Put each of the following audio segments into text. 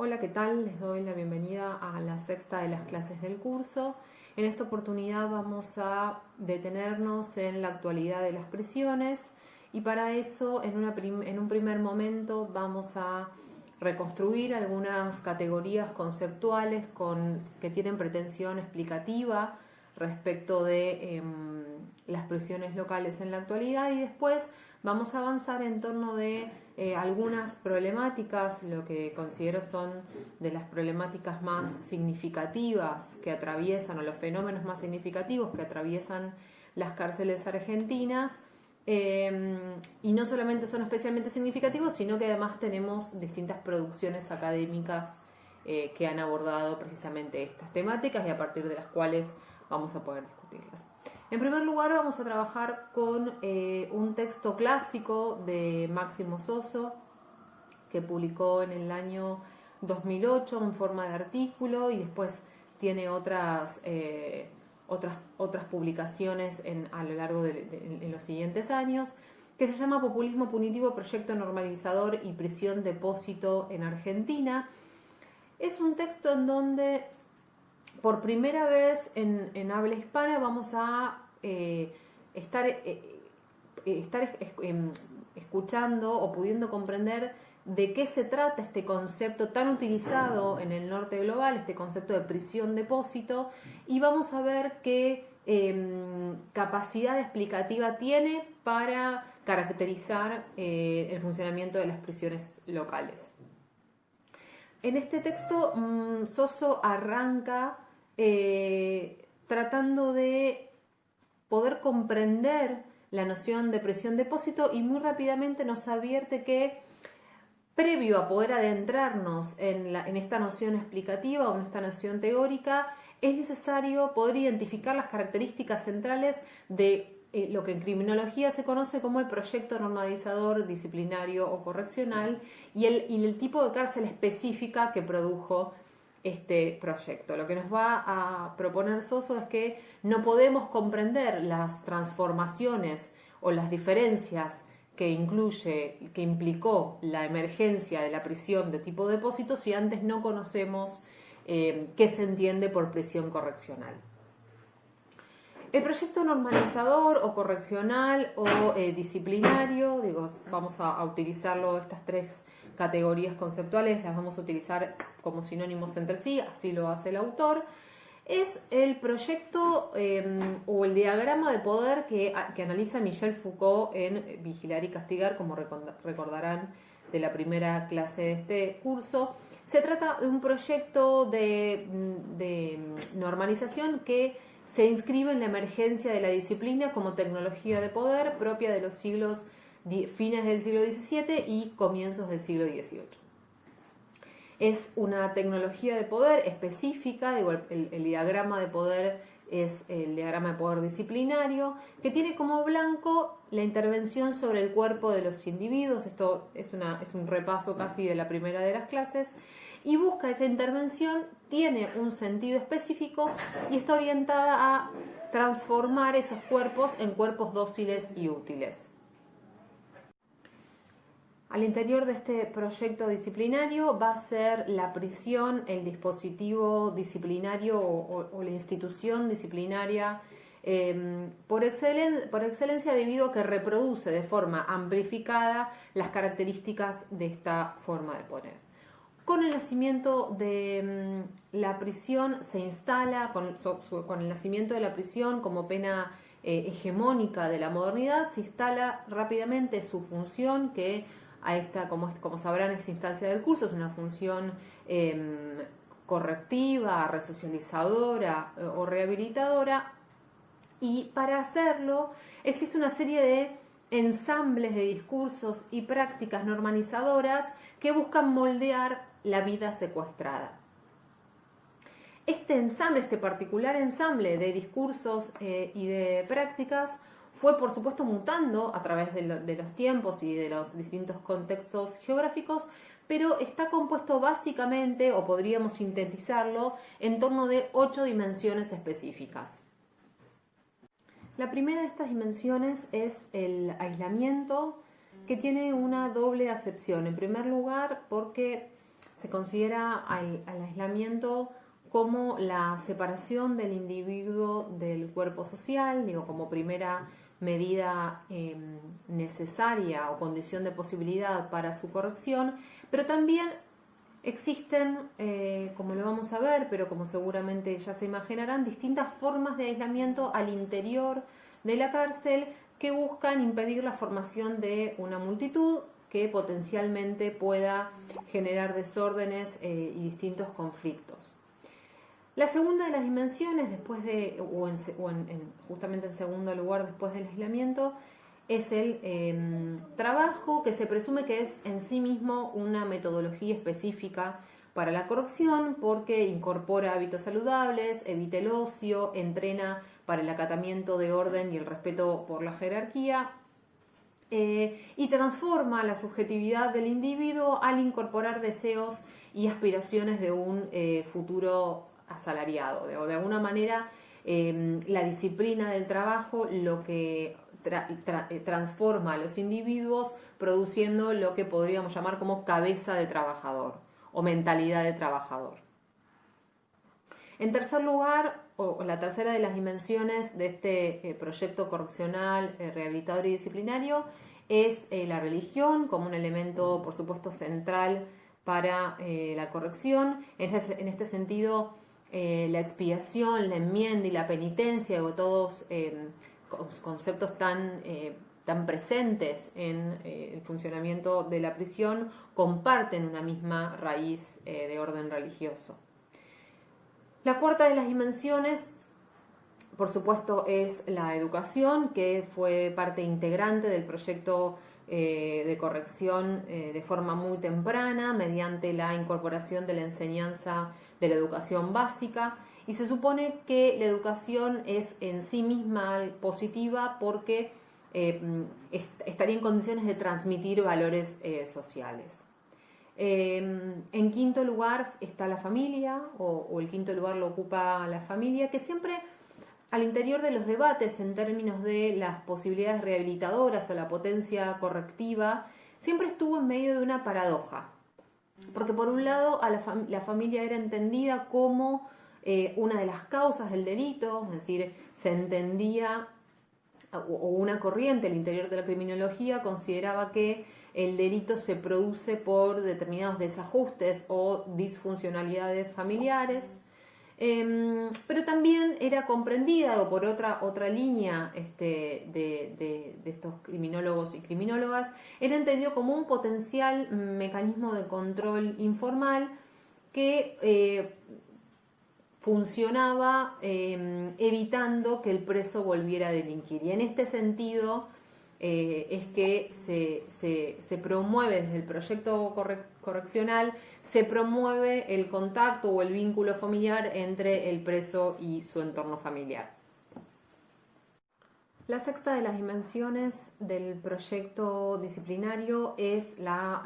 Hola, ¿qué tal? Les doy la bienvenida a la sexta de las clases del curso. En esta oportunidad vamos a detenernos en la actualidad de las prisiones y para eso en un primer momento vamos a reconstruir algunas categorías conceptuales que tienen pretensión explicativa respecto de las prisiones locales en la actualidad, y después vamos a avanzar en torno de algunas problemáticas, lo que considero son de las problemáticas más significativas que atraviesan, o los fenómenos más significativos que atraviesan las cárceles argentinas. Y no solamente son especialmente significativos, sino que además tenemos distintas producciones académicas que han abordado precisamente estas temáticas y a partir de las cuales vamos a poder discutirlas. En primer lugar, vamos a trabajar con un texto clásico de Máximo Soso, que publicó en el año 2008 en forma de artículo, y después tiene otras publicaciones a lo largo de los siguientes años, que se llama Populismo punitivo, proyecto normalizador y prisión depósito en Argentina. Es un texto en donde por primera vez en habla hispana vamos a estar escuchando o pudiendo comprender de qué se trata este concepto tan utilizado en el norte global, este concepto de prisión depósito, y vamos a ver qué capacidad explicativa tiene para caracterizar el funcionamiento de las prisiones locales. En este texto Soso arranca tratando de poder comprender la noción de prisión depósito, y muy rápidamente nos advierte que previo a poder adentrarnos en esta noción explicativa o en esta noción teórica, es necesario poder identificar las características centrales de lo que en criminología se conoce como el proyecto normalizador, disciplinario o correccional, y el tipo de cárcel específica que produjo este proyecto. Lo que nos va a proponer Soso es que no podemos comprender las transformaciones o las diferencias que implicó la emergencia de la prisión de tipo depósito si antes no conocemos qué se entiende por prisión correccional. El proyecto normalizador o correccional o disciplinario, vamos a utilizarlo, estas tres categorías conceptuales las vamos a utilizar como sinónimos entre sí, así lo hace el autor. Es el proyecto o el diagrama de poder que analiza Michel Foucault en Vigilar y Castigar, como recordarán de la primera clase de este curso. Se trata de un proyecto de normalización que se inscribe en la emergencia de la disciplina como tecnología de poder propia de los fines del siglo XVII y comienzos del siglo XVIII. Es una tecnología de poder específica, el diagrama de poder es el diagrama de poder disciplinario, que tiene como blanco la intervención sobre el cuerpo de los individuos. Esto es un repaso casi de la primera de las clases, y busca esa intervención, tiene un sentido específico y está orientada a transformar esos cuerpos en cuerpos dóciles y útiles. Al interior de este proyecto disciplinario va a ser la prisión el dispositivo disciplinario o la institución disciplinaria por excelencia, debido a que reproduce de forma amplificada las características de esta forma de poner. Con el nacimiento de la prisión se instala, con el nacimiento de la prisión como pena hegemónica de la modernidad, se instala rápidamente su función, que como sabrán, esta instancia del curso es una función correctiva, resocializadora o rehabilitadora, y para hacerlo existe una serie de ensambles de discursos y prácticas normalizadoras que buscan moldear la vida secuestrada. Este particular ensamble de discursos y de prácticas fue, por supuesto, mutando a través de los tiempos y de los distintos contextos geográficos, pero está compuesto básicamente, o podríamos sintetizarlo, en torno de 8 dimensiones específicas. La primera de estas dimensiones es el aislamiento, que tiene una doble acepción. En primer lugar, porque se considera al aislamiento como la separación del individuo del cuerpo social, digo, como primera medida necesaria o condición de posibilidad para su corrección, pero también existen, como lo vamos a ver, pero como seguramente ya se imaginarán, distintas formas de aislamiento al interior de la cárcel que buscan impedir la formación de una multitud que potencialmente pueda generar desórdenes y distintos conflictos. La segunda de las dimensiones, después de, justamente en segundo lugar después del aislamiento, es el trabajo, que se presume que es en sí mismo una metodología específica para la corrección, porque incorpora hábitos saludables, evita el ocio, entrena para el acatamiento de orden y el respeto por la jerarquía, y transforma la subjetividad del individuo al incorporar deseos y aspiraciones de un futuro asalariado. De alguna manera, la disciplina del trabajo lo que transforma a los individuos, produciendo lo que podríamos llamar como cabeza de trabajador o mentalidad de trabajador. En tercer lugar, o la tercera de las dimensiones de este proyecto correccional, rehabilitador y disciplinario, es la religión como un elemento, por supuesto, central para la corrección. En este sentido, la expiación, la enmienda y la penitencia, o todos conceptos tan presentes en el funcionamiento de la prisión, comparten una misma raíz de orden religioso. La cuarta de las dimensiones, por supuesto, es la educación, que fue parte integrante del proyecto de corrección de forma muy temprana, mediante la incorporación de la enseñanza de la educación básica. Y se supone que la educación es en sí misma positiva porque estaría en condiciones de transmitir valores sociales. En quinto lugar está la familia, o el quinto lugar lo ocupa la familia, que siempre al interior de los debates en términos de las posibilidades rehabilitadoras o la potencia correctiva, siempre estuvo en medio de una paradoja. Porque por un lado la familia era entendida como una de las causas del delito, es decir, se entendía, o una corriente al interior de la criminología consideraba que el delito se produce por determinados desajustes o disfuncionalidades familiares, pero también era comprendida, o por otra línea de estos criminólogos y criminólogas, era entendido como un potencial mecanismo de control informal que funcionaba evitando que el preso volviera a delinquir. Y en este sentido es que se promueve desde el proyecto correccional, se promueve el contacto o el vínculo familiar entre el preso y su entorno familiar. La sexta de las dimensiones del proyecto disciplinario es la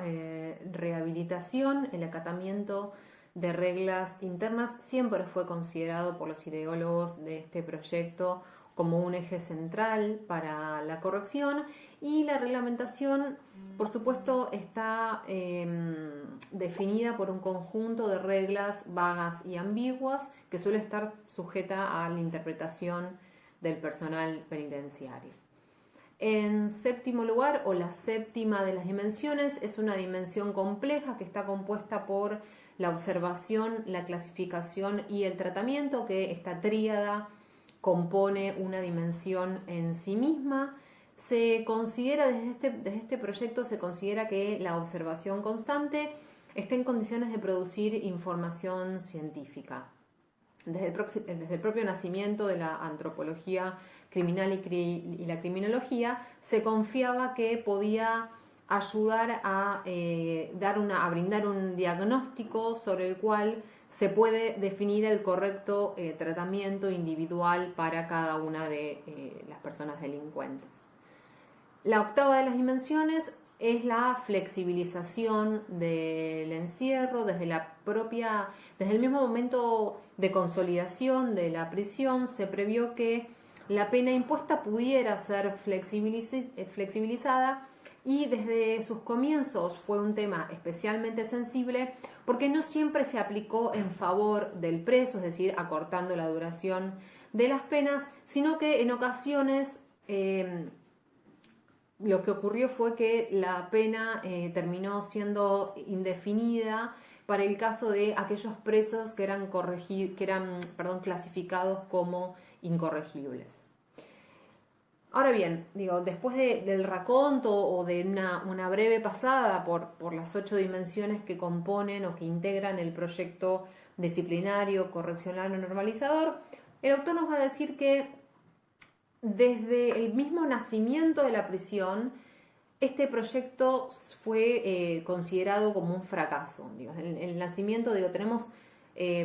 rehabilitación, el acatamiento de reglas internas. Siempre fue considerado por los ideólogos de este proyecto como un eje central para la corrección, y la reglamentación, por supuesto, está definida por un conjunto de reglas vagas y ambiguas que suele estar sujeta a la interpretación del personal penitenciario. En séptimo lugar, o la séptima de las dimensiones, es una dimensión compleja que está compuesta por la observación, la clasificación y el tratamiento, que esta tríada compone una dimensión en sí misma. Se considera, desde este proyecto, se considera que la observación constante está en condiciones de producir información científica. Desde el propio nacimiento de la antropología criminal y la criminología, se confiaba que podía ayudar a brindar un diagnóstico sobre el cual se puede definir el correcto tratamiento individual para cada una de las personas delincuentes. La octava de las dimensiones es la flexibilización del encierro desde el mismo momento de consolidación de la prisión. Se previó que la pena impuesta pudiera ser flexibilizada, y desde sus comienzos fue un tema especialmente sensible porque no siempre se aplicó en favor del preso, es decir, acortando la duración de las penas, sino que en ocasiones lo que ocurrió fue que la pena terminó siendo indefinida para el caso de aquellos presos que eran, clasificados como incorregibles. Ahora bien, después del raconto o de una breve pasada por las 8 dimensiones que componen o que integran el proyecto disciplinario, correccional o normalizador, el autor nos va a decir que desde el mismo nacimiento de la prisión, este proyecto fue considerado como un fracaso. En el nacimiento, tenemos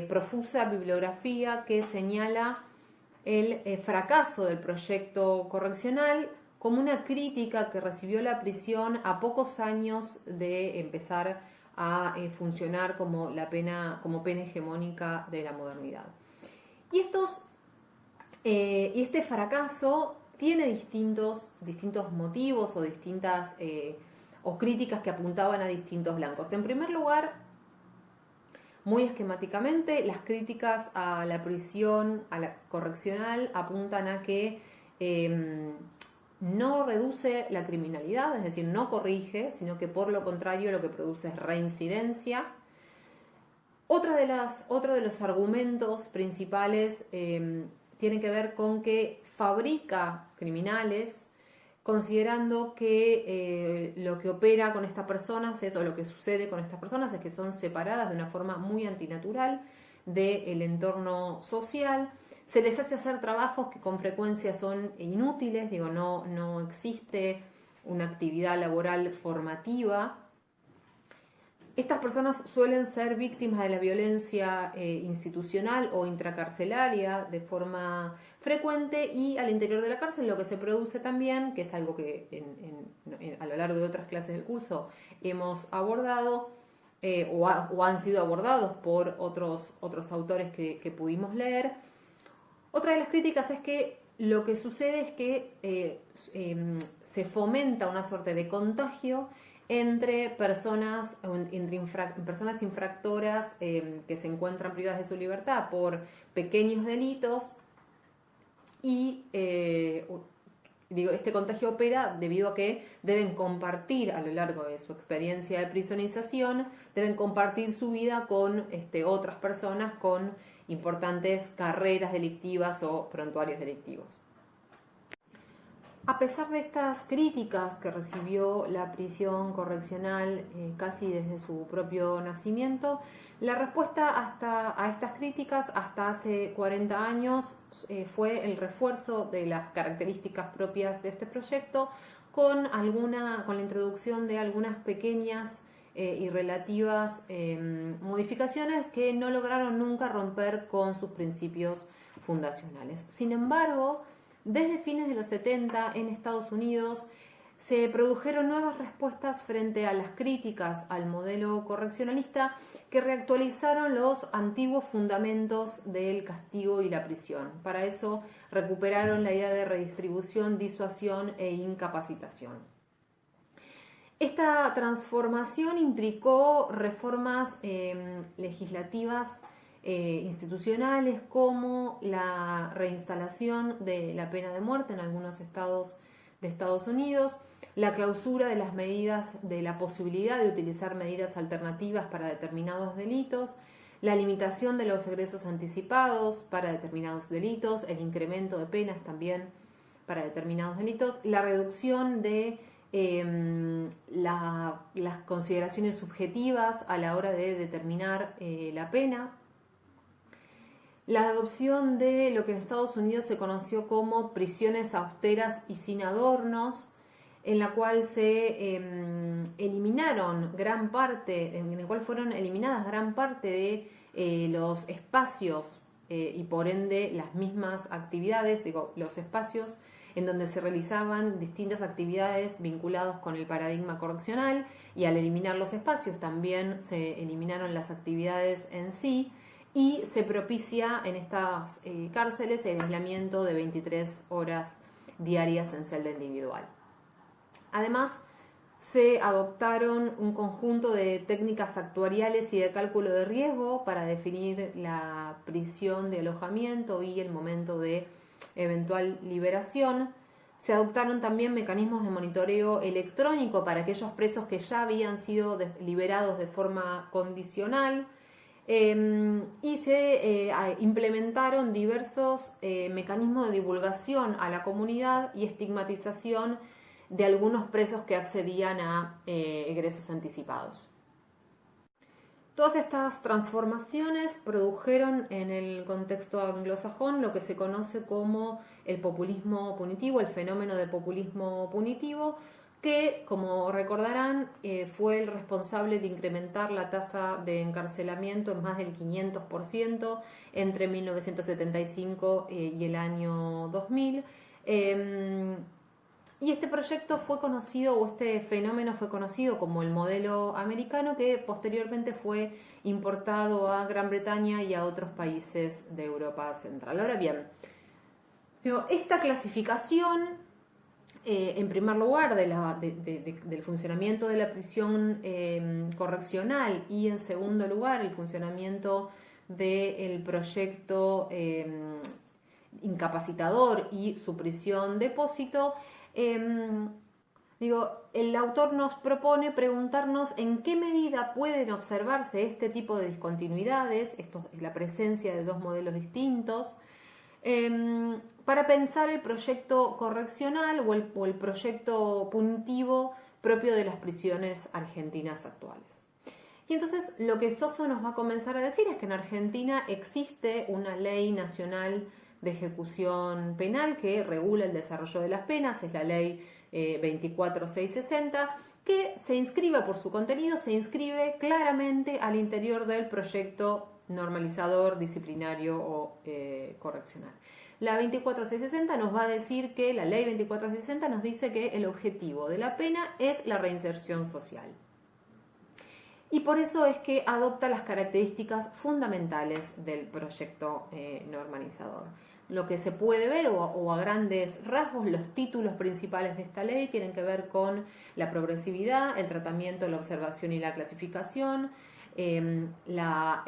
profusa bibliografía que señala el fracaso del proyecto correccional como una crítica que recibió la prisión a pocos años de empezar a funcionar como pena hegemónica de la modernidad. Y este fracaso tiene distintos motivos o distintas o críticas que apuntaban a distintos blancos. En primer lugar, muy esquemáticamente, las críticas a la prisión, a la correccional, apuntan a que no reduce la criminalidad, es decir, no corrige, sino que por lo contrario lo que produce es reincidencia. Otro de los argumentos principales tiene que ver con que fabrica criminales, considerando que lo que opera con estas personas o lo que sucede con estas personas es que son separadas de una forma muy antinatural del entorno social. Se les hace hacer trabajos que con frecuencia son inútiles, no existe una actividad laboral formativa. Estas personas suelen ser víctimas de la violencia institucional o intracarcelaria de forma frecuente, y al interior de la cárcel lo que se produce también, que es algo que a lo largo de otras clases del curso hemos abordado o han sido abordados por otros autores que pudimos leer. Otra de las críticas es que lo que sucede es que se fomenta una suerte de contagio entre personas infractoras que se encuentran privadas de su libertad por pequeños delitos, y este contagio opera debido a que deben compartir a lo largo de su experiencia de prisonización, deben compartir su vida con otras personas con importantes carreras delictivas o prontuarios delictivos. A pesar de estas críticas que recibió la prisión correccional casi desde su propio nacimiento, la respuesta a estas críticas hasta hace 40 años fue el refuerzo de las características propias de este proyecto con la introducción de algunas pequeñas y relativas modificaciones que no lograron nunca romper con sus principios fundacionales. Sin embargo, desde fines de los 70 en Estados Unidos se produjeron nuevas respuestas frente a las críticas al modelo correccionalista que reactualizaron los antiguos fundamentos del castigo y la prisión. Para eso recuperaron la idea de redistribución, disuasión e incapacitación. Esta transformación implicó reformas legislativas institucionales, como la reinstalación de la pena de muerte en algunos estados de Estados Unidos, la clausura de las medidas, de la posibilidad de utilizar medidas alternativas para determinados delitos, la limitación de los egresos anticipados para determinados delitos, el incremento de penas también para determinados delitos, la reducción de las consideraciones subjetivas a la hora de determinar la pena, la adopción de lo que en Estados Unidos se conoció como prisiones austeras y sin adornos, en la cual se eliminaron gran parte, en el cual fueron eliminadas gran parte de los espacios y por ende las mismas actividades, los espacios en donde se realizaban distintas actividades vinculadas con el paradigma correccional, y al eliminar los espacios también se eliminaron las actividades en sí, y se propicia en estas cárceles el aislamiento de 23 horas diarias en celda individual. Además, se adoptaron un conjunto de técnicas actuariales y de cálculo de riesgo para definir la prisión de alojamiento y el momento de eventual liberación. Se adoptaron también mecanismos de monitoreo electrónico para aquellos presos que ya habían sido liberados de forma condicional. Y se implementaron diversos mecanismos de divulgación a la comunidad y estigmatización de algunos presos que accedían a egresos anticipados. Todas estas transformaciones produjeron en el contexto anglosajón lo que se conoce como el populismo punitivo, el fenómeno de populismo punitivo, que, como recordarán, fue el responsable de incrementar la tasa de encarcelamiento en más del 500% entre 1975 y el año 2000. Y este proyecto fue conocido, o este fenómeno fue conocido como el modelo americano, que posteriormente fue importado a Gran Bretaña y a otros países de Europa Central. Ahora bien, esta clasificación, en primer lugar, del funcionamiento de la prisión correccional, y en segundo lugar, el funcionamiento del proyecto incapacitador y su prisión depósito, el autor nos propone preguntarnos en qué medida pueden observarse este tipo de discontinuidades, esto es la presencia de dos modelos distintos, para pensar el proyecto correccional o el proyecto punitivo propio de las prisiones argentinas actuales. Y entonces lo que Soso nos va a comenzar a decir es que en Argentina existe una ley nacional de ejecución penal que regula el desarrollo de las penas, es la ley 24660, que se inscribe por su contenido, se inscribe claramente al interior del proyecto normalizador, disciplinario o correccional. La 24660 nos va a decir que, la ley 24660 nos dice que el objetivo de la pena es la reinserción social. Y por eso es que adopta las características fundamentales del proyecto normalizador. Lo que se puede ver, o a grandes rasgos, los títulos principales de esta ley tienen que ver con la progresividad, el tratamiento, la observación y la clasificación, la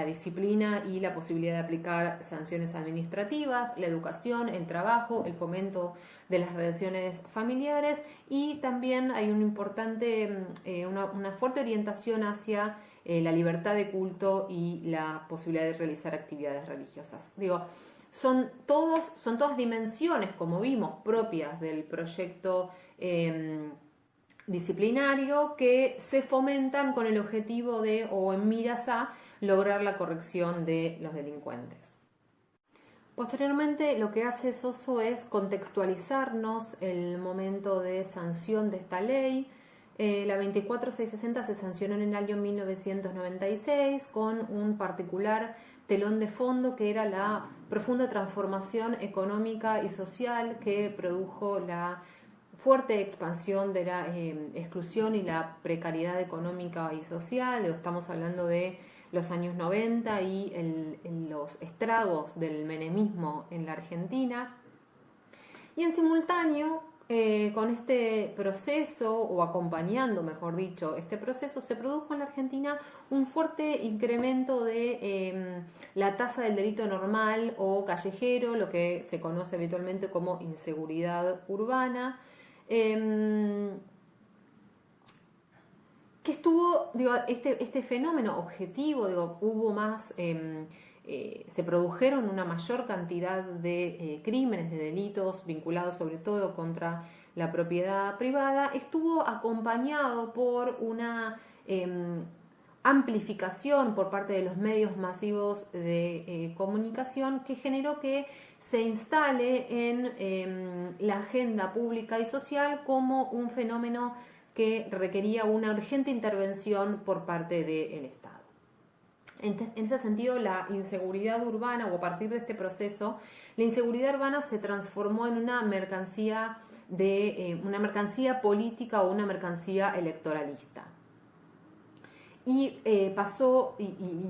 disciplina y la posibilidad de aplicar sanciones administrativas, la educación, el trabajo, el fomento de las relaciones familiares, y también hay una fuerte orientación hacia la libertad de culto y la posibilidad de realizar actividades religiosas. Son todas dimensiones, como vimos, propias del proyecto disciplinario, que se fomentan con el objetivo de, o en miras a, lograr la corrección de los delincuentes. Posteriormente, lo que hace Soso es contextualizarnos el momento de sanción de esta ley. La 24660 se sancionó en el año 1996 con un particular telón de fondo, que era la profunda transformación económica y social que produjo la fuerte expansión de la exclusión y la precariedad económica y social. Estamos hablando de los años 90 y los estragos del menemismo en la Argentina. Y en simultáneo con este proceso, o acompañando, mejor dicho, este proceso, se produjo en la Argentina un fuerte incremento de la tasa del delito normal o callejero, lo que se conoce habitualmente como inseguridad urbana, que estuvo, este fenómeno objetivo, hubo más, se produjeron una mayor cantidad de crímenes, de delitos vinculados sobre todo contra la propiedad privada, estuvo acompañado por una amplificación por parte de los medios masivos de comunicación, que generó que se instale en la agenda pública y social como un fenómeno que requería una urgente intervención por parte del Estado. En ese sentido, la inseguridad urbana, o a partir de este proceso, la inseguridad urbana se transformó en una mercancía política o una mercancía electoralista. Y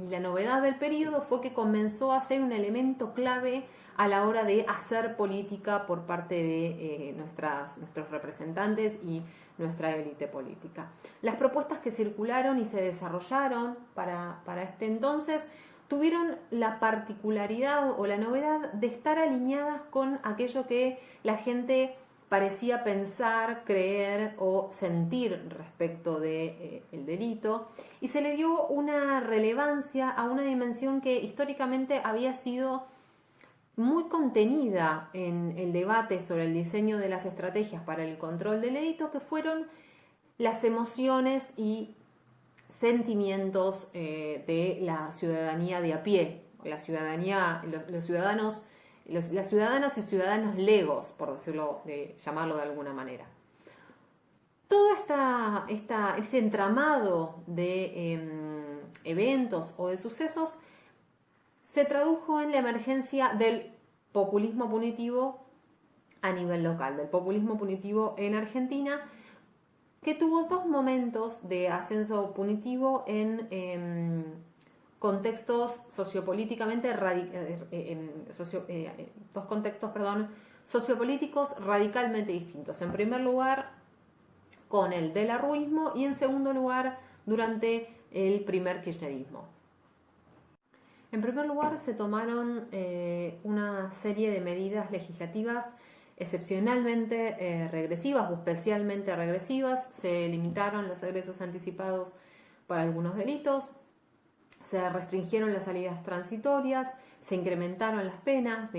la novedad del periodo fue que comenzó a ser un elemento clave a la hora de hacer política por parte de nuestros representantes y nuestra élite política. Las propuestas que circularon y se desarrollaron para este entonces tuvieron la particularidad o la novedad de estar alineadas con aquello que la gente parecía pensar, creer o sentir respecto de, el delito, y se le dio una relevancia a una dimensión que históricamente había sido muy contenida en el debate sobre el diseño de las estrategias para el control del delito, que fueron las emociones y sentimientos de la ciudadanía de a pie, la ciudadanía, los ciudadanos, las ciudadanas y ciudadanos legos, por decirlo, llamarlo de alguna manera. Todo este entramado de eventos o de sucesos se tradujo en la emergencia del populismo punitivo a nivel local, del populismo punitivo en Argentina, que tuvo dos momentos de ascenso punitivo en contextos sociopolíticamente dos contextos, sociopolíticos radicalmente distintos. En primer lugar, con el del arruismo, y en segundo lugar, durante el primer kirchnerismo. En primer lugar, se tomaron una serie de medidas legislativas excepcionalmente regresivas o especialmente regresivas. Se limitaron los egresos anticipados para algunos delitos, se restringieron las salidas transitorias, se incrementaron las penas,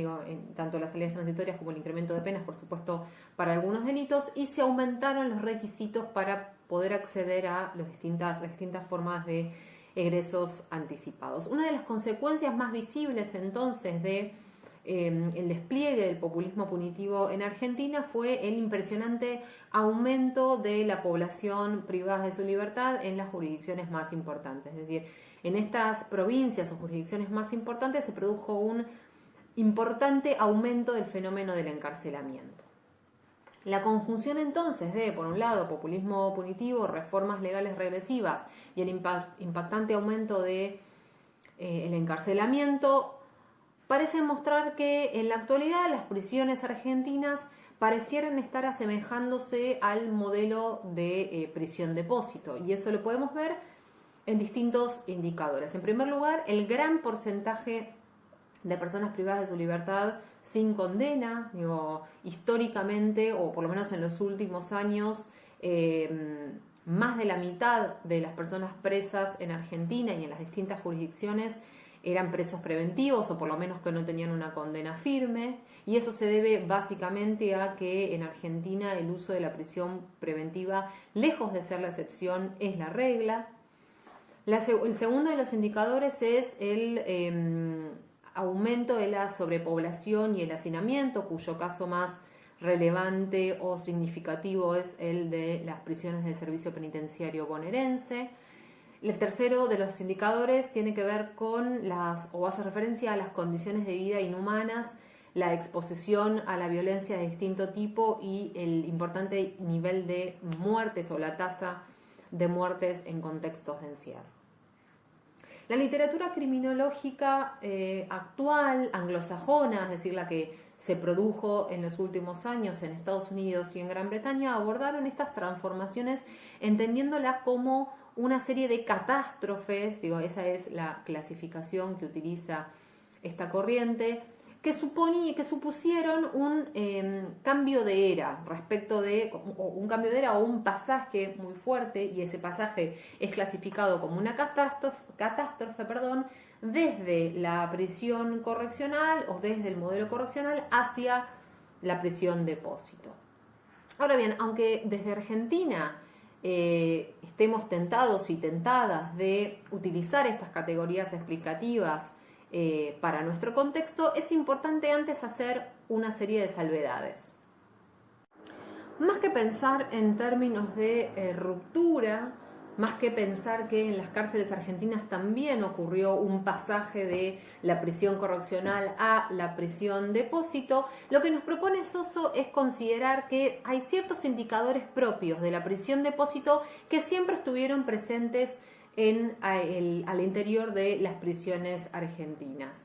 tanto las salidas transitorias como el incremento de penas, por supuesto, para algunos delitos, y se aumentaron los requisitos para poder acceder a las distintas formas de egresos anticipados. Una de las consecuencias más visibles entonces de el despliegue del populismo punitivo en Argentina fue el impresionante aumento de la población privada de su libertad en las jurisdicciones más importantes. Es decir, en estas provincias o jurisdicciones más importantes se produjo un importante aumento del fenómeno del encarcelamiento. La conjunción entonces de, por un lado, populismo punitivo, reformas legales regresivas y el impactante aumento de el encarcelamiento parece mostrar que en la actualidad las prisiones argentinas parecieran estar asemejándose al modelo de prisión depósito, y eso lo podemos ver en distintos indicadores. En primer lugar, el gran porcentaje de personas privadas de su libertad sin condena, históricamente, o por lo menos en los últimos años, más de la mitad de las personas presas en Argentina y en las distintas jurisdicciones eran presos preventivos, o por lo menos que no tenían una condena firme, y eso se debe básicamente a que en Argentina el uso de la prisión preventiva, lejos de ser la excepción, es la regla. El segundo de los indicadores es el aumento de la sobrepoblación y el hacinamiento, cuyo caso más relevante o significativo es el de las prisiones del servicio penitenciario bonaerense. El tercero de los indicadores tiene que ver con o hace referencia a las condiciones de vida inhumanas, la exposición a la violencia de distinto tipo y el importante nivel de muertes o la tasa de muertes en contextos de encierro. La literatura criminológica actual, anglosajona, es decir, la que se produjo en los últimos años en Estados Unidos y en Gran Bretaña, abordaron estas transformaciones entendiéndolas como una serie de catástrofes, esa es la clasificación que utiliza esta corriente, que supusieron un cambio de era un cambio de era o un pasaje muy fuerte, y ese pasaje es clasificado como una catástrofe, desde la prisión correccional o desde el modelo correccional hacia la prisión depósito. Ahora bien, aunque desde Argentina estemos tentados y tentadas de utilizar estas categorías explicativas para nuestro contexto, es importante antes hacer una serie de salvedades. Más que pensar en términos de ruptura, más que pensar que en las cárceles argentinas también ocurrió un pasaje de la prisión correccional a la prisión depósito, lo que nos propone Soso es considerar que hay ciertos indicadores propios de la prisión depósito que siempre estuvieron presentes al interior de las prisiones argentinas.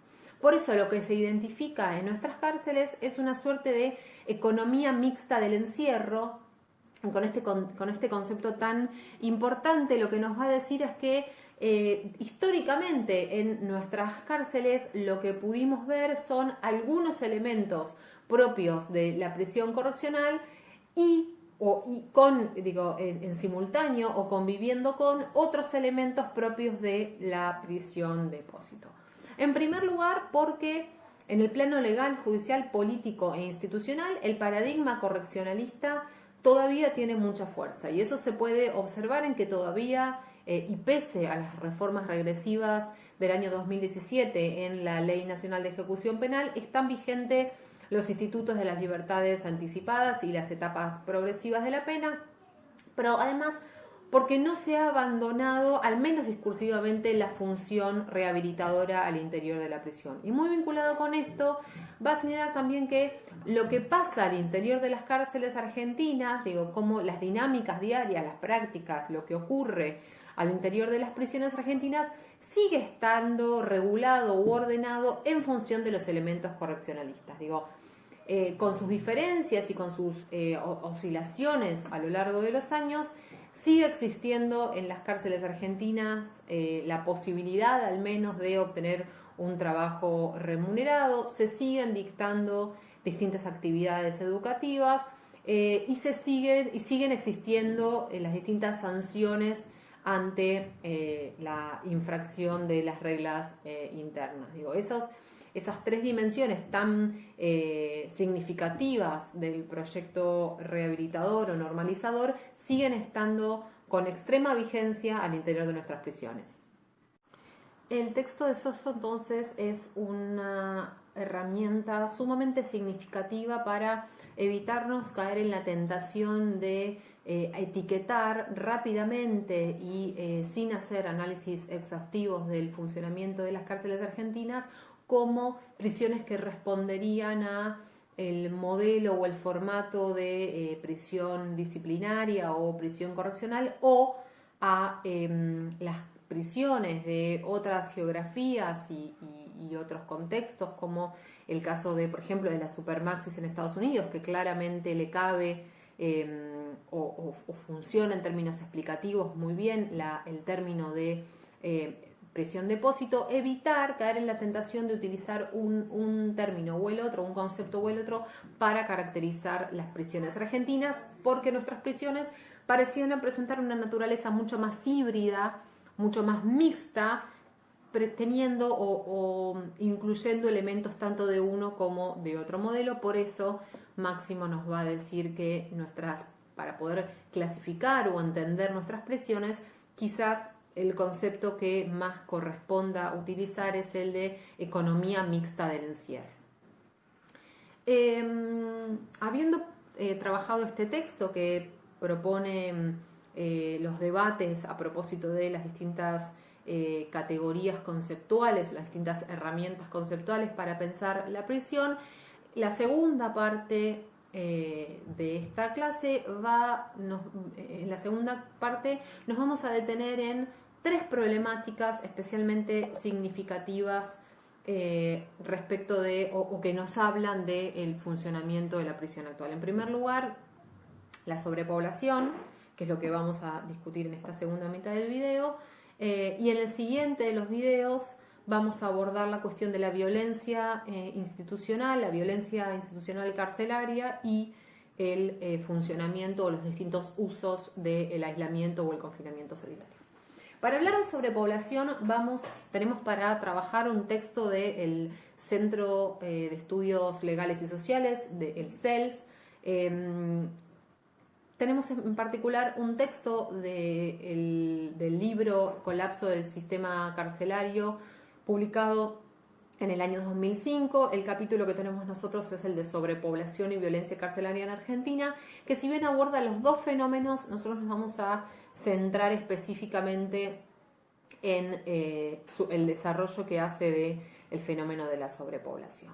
Por eso lo que se identifica en nuestras cárceles es una suerte de economía mixta del encierro, con este concepto tan importante, lo que nos va a decir es que históricamente en nuestras cárceles lo que pudimos ver son algunos elementos propios de la prisión correccional y en simultáneo o conviviendo con otros elementos propios de la prisión depósito. En primer lugar, porque en el plano legal, judicial, político e institucional, el paradigma correccionalista todavía tiene mucha fuerza, y eso se puede observar en que todavía, y pese a las reformas regresivas del año 2017 en la Ley Nacional de Ejecución Penal, están vigentes los institutos de las libertades anticipadas y las etapas progresivas de la pena, pero además porque no se ha abandonado, al menos discursivamente, la función rehabilitadora al interior de la prisión. Y muy vinculado con esto, va a señalar también que lo que pasa al interior de las cárceles argentinas, como las dinámicas diarias, las prácticas, lo que ocurre al interior de las prisiones argentinas, sigue estando regulado u ordenado en función de los elementos correccionalistas. Con sus diferencias y con sus oscilaciones a lo largo de los años, sigue existiendo en las cárceles argentinas la posibilidad al menos de obtener un trabajo remunerado, se siguen dictando distintas actividades educativas y siguen existiendo las distintas sanciones ante la infracción de las reglas internas. Esas tres dimensiones tan significativas del proyecto rehabilitador o normalizador siguen estando con extrema vigencia al interior de nuestras prisiones. El texto de Soso entonces es una herramienta sumamente significativa para evitarnos caer en la tentación de etiquetar rápidamente y sin hacer análisis exhaustivos del funcionamiento de las cárceles argentinas como prisiones que responderían a el modelo o el formato de prisión disciplinaria o prisión correccional, o a las prisiones de otras geografías y otros contextos, como el caso de, por ejemplo, de la Supermaxis en Estados Unidos, que claramente le cabe o funciona en términos explicativos muy bien el término de prisión depósito. Evitar caer en la tentación de utilizar un término o el otro, un concepto o el otro, para caracterizar las prisiones argentinas, porque nuestras prisiones parecían presentar una naturaleza mucho más híbrida, mucho más mixta, teniendo o incluyendo elementos tanto de uno como de otro modelo. Por eso Máximo nos va a decir que para poder clasificar o entender nuestras prisiones, quizás el concepto que más corresponda utilizar es el de economía mixta del encierro. Habiendo trabajado este texto que propone los debates a propósito de las distintas categorías conceptuales, las distintas herramientas conceptuales para pensar la prisión, la segunda parte de esta clase en la segunda parte nos vamos a detener en tres problemáticas especialmente significativas respecto de o que nos hablan del funcionamiento de la prisión actual. En primer lugar, la sobrepoblación, que es lo que vamos a discutir en esta segunda mitad del video, y en el siguiente de los videos vamos a abordar la cuestión de la violencia institucional, la violencia institucional carcelaria y el funcionamiento o los distintos usos del aislamiento o el confinamiento solitario. Para hablar de sobrepoblación tenemos para trabajar un texto del Centro de Estudios Legales y Sociales, el CELS. Tenemos en particular un texto del libro Colapso del Sistema Carcelario, publicado en el año 2005. El capítulo que tenemos nosotros es el de sobrepoblación y violencia carcelaria en Argentina, que si bien aborda los dos fenómenos, nosotros nos vamos a centrar específicamente en el desarrollo que hace del fenómeno de la sobrepoblación.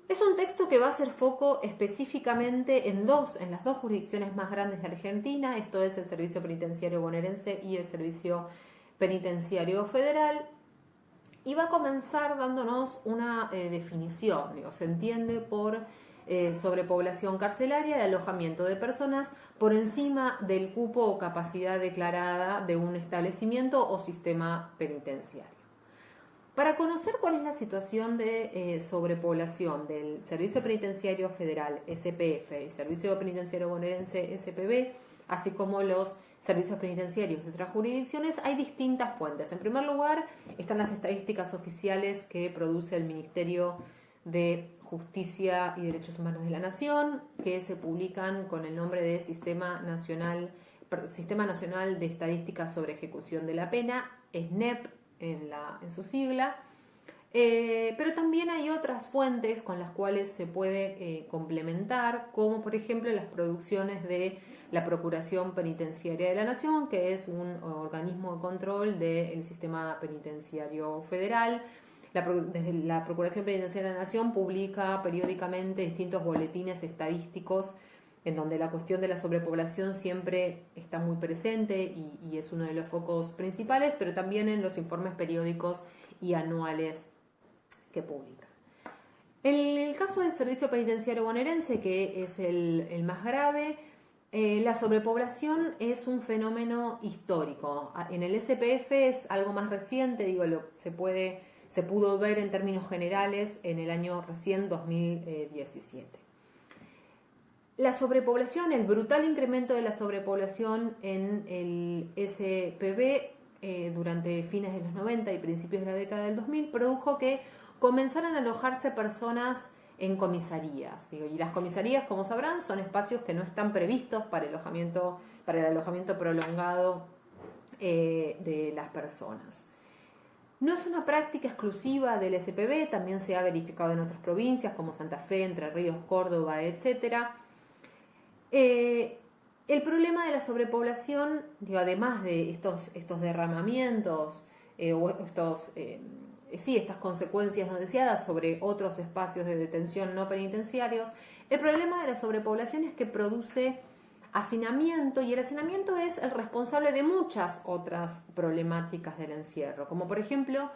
Es un texto que va a hacer foco específicamente en las dos jurisdicciones más grandes de Argentina, esto es el Servicio Penitenciario Bonaerense y el Servicio Penitenciario Federal, y va a comenzar dándonos una definición. Se entiende por sobrepoblación carcelaria, el alojamiento de personas por encima del cupo o capacidad declarada de un establecimiento o sistema penitenciario. Para conocer cuál es la situación de sobrepoblación del Servicio Penitenciario Federal, SPF, y Servicio Penitenciario Bonaerense, SPB, así como los servicios penitenciarios de otras jurisdicciones, hay distintas fuentes. En primer lugar, están las estadísticas oficiales que produce el Ministerio de Justicia y Derechos Humanos de la Nación, que se publican con el nombre de Sistema Nacional de Estadísticas sobre Ejecución de la Pena, SNEP en su sigla. Pero también hay otras fuentes con las cuales se puede complementar, como por ejemplo las producciones de la Procuración Penitenciaria de la Nación, que es un organismo de control del sistema penitenciario federal. Desde la Procuración Penitenciaria de la Nación publica periódicamente distintos boletines estadísticos en donde la cuestión de la sobrepoblación siempre está muy presente y es uno de los focos principales, pero también en los informes periódicos y anuales que publica. En el caso del Servicio Penitenciario Bonaerense, que es el más grave, la sobrepoblación es un fenómeno histórico. En el SPF es algo más reciente, se pudo ver en términos generales en el año recién 2017. La sobrepoblación, el brutal incremento de la sobrepoblación en el SPB durante fines de los 90 y principios de la década del 2000 produjo que comenzaran a alojarse personas en comisarías. Y las comisarías, como sabrán, son espacios que no están previstos para el alojamiento prolongado de las personas. No es una práctica exclusiva del SPB, también se ha verificado en otras provincias como Santa Fe, Entre Ríos, Córdoba, etc. El problema de la sobrepoblación, además de estos derramamientos o estas consecuencias no deseadas sobre otros espacios de detención no penitenciarios, el problema de la sobrepoblación es que produce hacinamiento, y el hacinamiento es el responsable de muchas otras problemáticas del encierro, como por ejemplo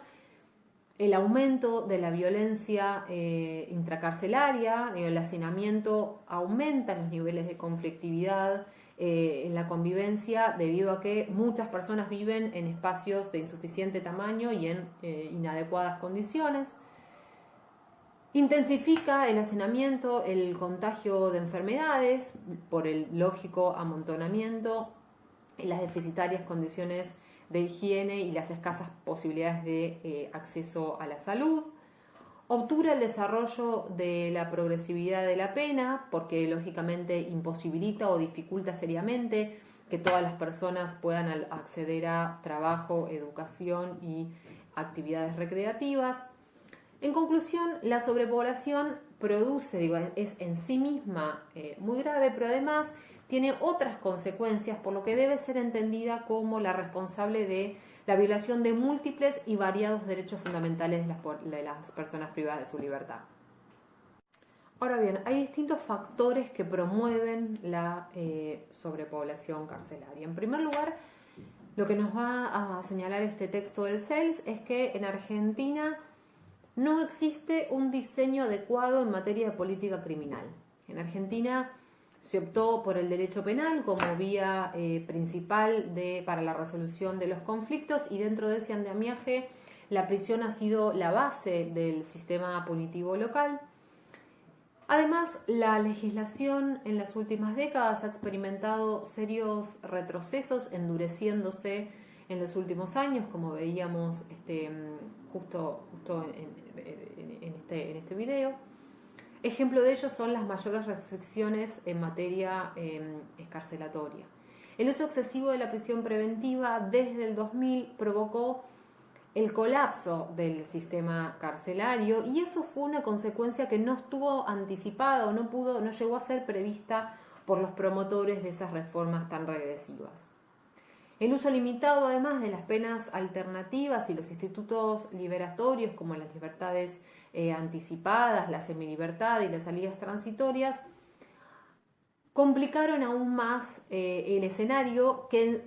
el aumento de la violencia intracarcelaria. El hacinamiento aumenta los niveles de conflictividad en la convivencia debido a que muchas personas viven en espacios de insuficiente tamaño y en inadecuadas condiciones. Intensifica el hacinamiento, el contagio de enfermedades por el lógico amontonamiento, las deficitarias condiciones de higiene y las escasas posibilidades de acceso a la salud. Obtura el desarrollo de la progresividad de la pena porque lógicamente imposibilita o dificulta seriamente que todas las personas puedan acceder a trabajo, educación y actividades recreativas. En conclusión, la sobrepoblación es en sí misma muy grave, pero además tiene otras consecuencias, por lo que debe ser entendida como la responsable de la violación de múltiples y variados derechos fundamentales de las personas privadas de su libertad. Ahora bien, hay distintos factores que promueven la sobrepoblación carcelaria. En primer lugar, lo que nos va a señalar este texto del CELS es que en Argentina no existe un diseño adecuado en materia de política criminal. En Argentina se optó por el derecho penal como vía principal para la resolución de los conflictos, y dentro de ese andamiaje la prisión ha sido la base del sistema punitivo local. Además, la legislación en las últimas décadas ha experimentado serios retrocesos, endureciéndose en los últimos años, como veíamos justo en este video. Ejemplo de ello son las mayores restricciones en materia escarcelatoria. El uso excesivo de la prisión preventiva desde el 2000 provocó el colapso del sistema carcelario, y eso fue una consecuencia que no estuvo anticipada o no llegó a ser prevista por los promotores de esas reformas tan regresivas. El uso limitado, además, de las penas alternativas y los institutos liberatorios como las libertades anticipadas, la semilibertad y las salidas transitorias, complicaron aún más el escenario que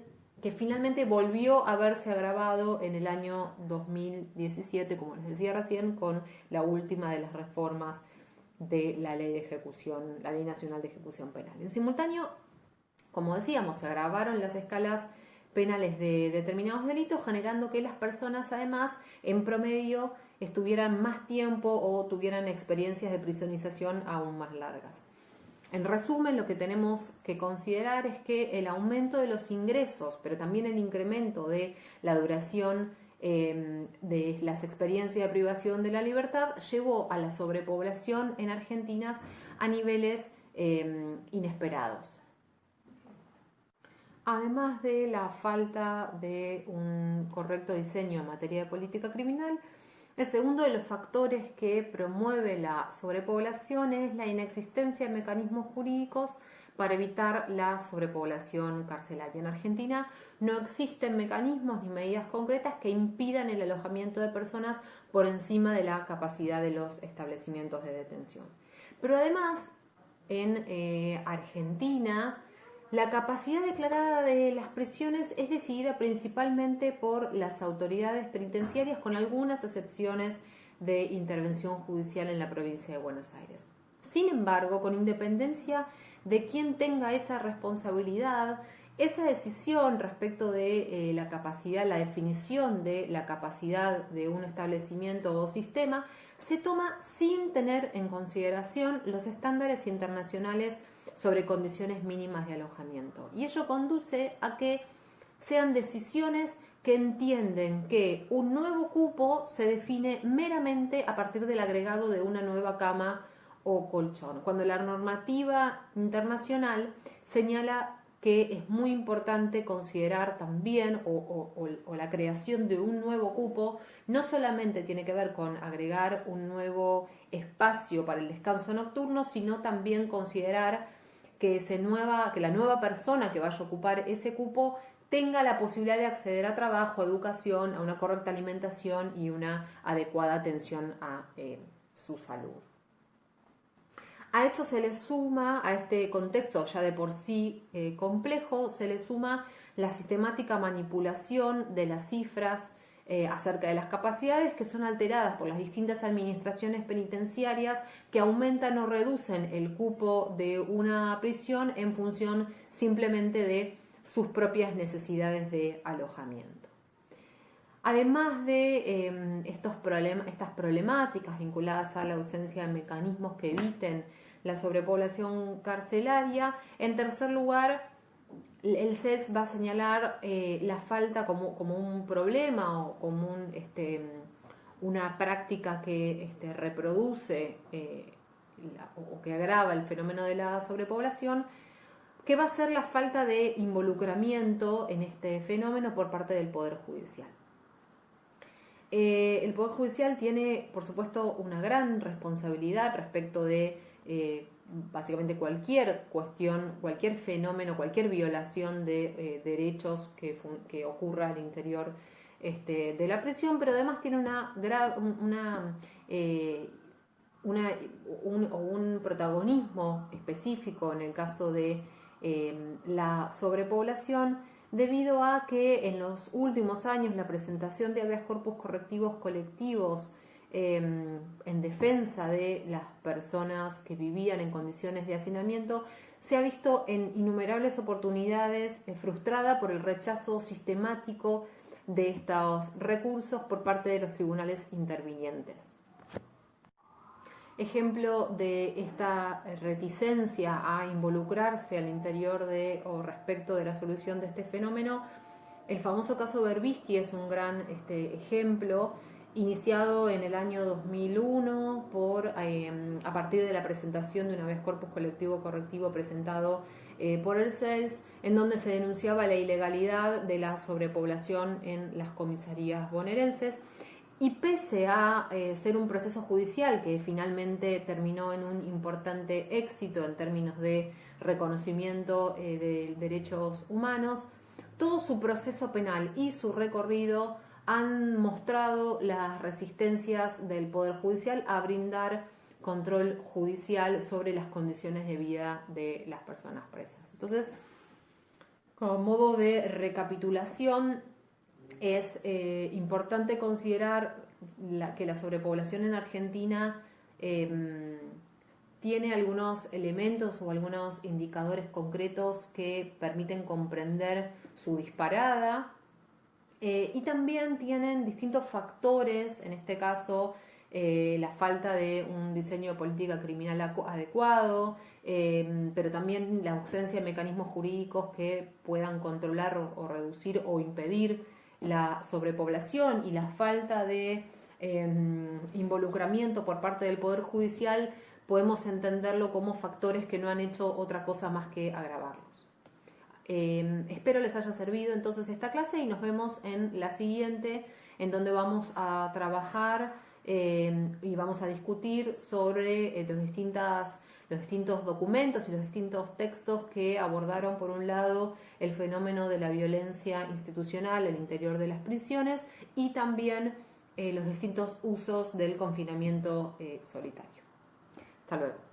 finalmente volvió a verse agravado en el año 2017, como les decía recién, con la última de las reformas de la ley de ejecución, la Ley Nacional de Ejecución Penal. En simultáneo, como decíamos, se agravaron las escalas penales de determinados delitos, generando que las personas además en promedio estuvieran más tiempo o tuvieran experiencias de prisionización aún más largas. En resumen, lo que tenemos que considerar es que el aumento de los ingresos, pero también el incremento de la duración de las experiencias de privación de la libertad llevó a la sobrepoblación en Argentina a niveles inesperados. Además de la falta de un correcto diseño en materia de política criminal, el segundo de los factores que promueve la sobrepoblación es la inexistencia de mecanismos jurídicos para evitar la sobrepoblación carcelaria. En Argentina no existen mecanismos ni medidas concretas que impidan el alojamiento de personas por encima de la capacidad de los establecimientos de detención. Pero además, en Argentina, la capacidad declarada de las prisiones es decidida principalmente por las autoridades penitenciarias, con algunas excepciones de intervención judicial en la provincia de Buenos Aires. Sin embargo, con independencia de quién tenga esa responsabilidad, esa decisión respecto de la capacidad, la definición de la capacidad de un establecimiento o sistema, se toma sin tener en consideración los estándares internacionales sobre condiciones mínimas de alojamiento. Y ello conduce a que sean decisiones que entienden que un nuevo cupo se define meramente a partir del agregado de una nueva cama o colchón, cuando la normativa internacional señala que es muy importante considerar también o la creación de un nuevo cupo no solamente tiene que ver con agregar un nuevo espacio para el descanso nocturno, sino también considerar que la nueva persona que vaya a ocupar ese cupo tenga la posibilidad de acceder a trabajo, a educación, a una correcta alimentación y una adecuada atención a su salud. A eso se le suma, a este contexto ya de por sí complejo, se le suma la sistemática manipulación de las cifras acerca de las capacidades que son alteradas por las distintas administraciones penitenciarias que aumentan o reducen el cupo de una prisión en función simplemente de sus propias necesidades de alojamiento. Además de estas problemáticas vinculadas a la ausencia de mecanismos que eviten la sobrepoblación carcelaria, en tercer lugar, el CES va a señalar la falta como un problema o como una práctica que reproduce o que agrava el fenómeno de la sobrepoblación, que va a ser la falta de involucramiento en este fenómeno por parte del Poder Judicial. El Poder Judicial tiene, por supuesto, una gran responsabilidad respecto de básicamente cualquier cuestión, cualquier fenómeno, cualquier violación de derechos que ocurra al interior de la prisión, pero además tiene un protagonismo específico en el caso de la sobrepoblación, debido a que en los últimos años la presentación de habeas corpus correctivos colectivos en defensa de las personas que vivían en condiciones de hacinamiento se ha visto en innumerables oportunidades frustrada por el rechazo sistemático de estos recursos por parte de los tribunales intervinientes. Ejemplo de esta reticencia a involucrarse al interior o respecto de la solución de este fenómeno, el famoso caso Berbisky es un gran ejemplo, iniciado en el año 2001 a partir de la presentación de un habeas corpus colectivo correctivo presentado por el CELS, en donde se denunciaba la ilegalidad de la sobrepoblación en las comisarías bonaerenses. Y pese a ser un proceso judicial que finalmente terminó en un importante éxito en términos de reconocimiento de derechos humanos, todo su proceso penal y su recorrido han mostrado las resistencias del Poder Judicial a brindar control judicial sobre las condiciones de vida de las personas presas. Entonces, como modo de recapitulación, es importante considerar que la sobrepoblación en Argentina tiene algunos elementos o algunos indicadores concretos que permiten comprender su disparada, y también tienen distintos factores, en este caso la falta de un diseño de política criminal adecuado, pero también la ausencia de mecanismos jurídicos que puedan controlar o reducir o impedir la sobrepoblación, y la falta de involucramiento por parte del Poder Judicial podemos entenderlo como factores que no han hecho otra cosa más que agravarlos. Espero les haya servido entonces esta clase, y nos vemos en la siguiente, en donde vamos a trabajar y vamos a discutir sobre los distintos documentos y los distintos textos que abordaron, por un lado, el fenómeno de la violencia institucional al interior de las prisiones, y también los distintos usos del confinamiento solitario. Hasta luego.